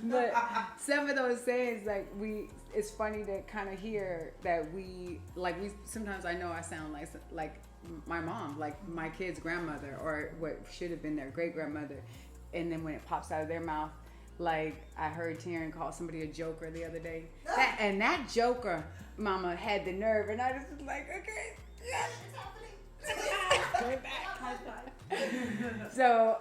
But some of those sayings, like it's funny to kind of hear that we sometimes I know I sound like my mom, like my kid's grandmother, or what should have been their great grandmother, and then when it pops out of their mouth, like I heard Taryn call somebody a joker the other day, that joker, mama had the nerve, and I just was like, okay, yeah, it's happening. Way back. High five. So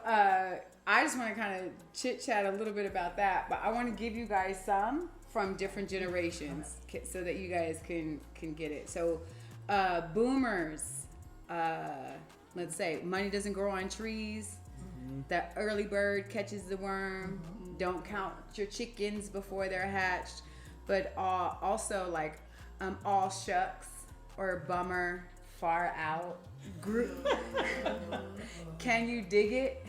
I just want to kind of chit chat a little bit about that, but I want to give you guys some from different generations so that you guys can get it. So boomers, let's say money doesn't grow on trees. That early bird catches the worm. Don't count your chickens before they're hatched. But also like all shucks or bummer, far out. Can you dig it?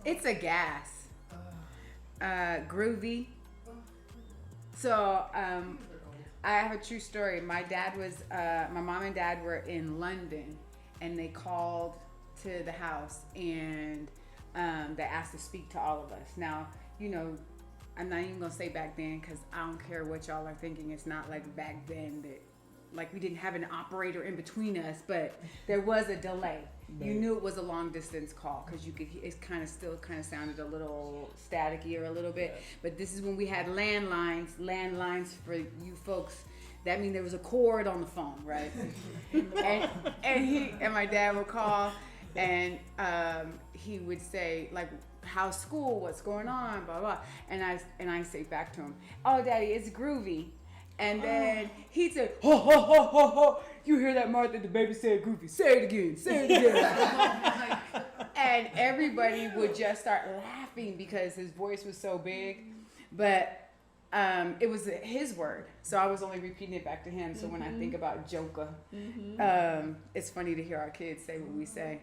It's a gas. Groovy. So I have a true story. My mom and dad were in London, and they called to the house, and they asked to speak to all of us. Now, I'm not even gonna say back then, because I don't care what y'all are thinking. It's not like back then that like we didn't have an operator in between us, but there was a delay. You knew it was a long distance call because you could. It kind of sounded a little staticky or a little bit. Yeah. But this is when we had landlines. Landlines for you folks. That means there was a cord on the phone, right? and my dad would call, and he would say like, how's school? What's going on? Blah blah. And I say back to him, oh, Daddy, it's Groovy. And then he'd say, ho ho ho ho ho. You hear that, Martha? The baby said Groovy. Say it again. Say it again. And everybody would just start laughing because his voice was so big. But it was his word, so I was only repeating it back to him. So when I think about Joker, it's funny to hear our kids say what we say.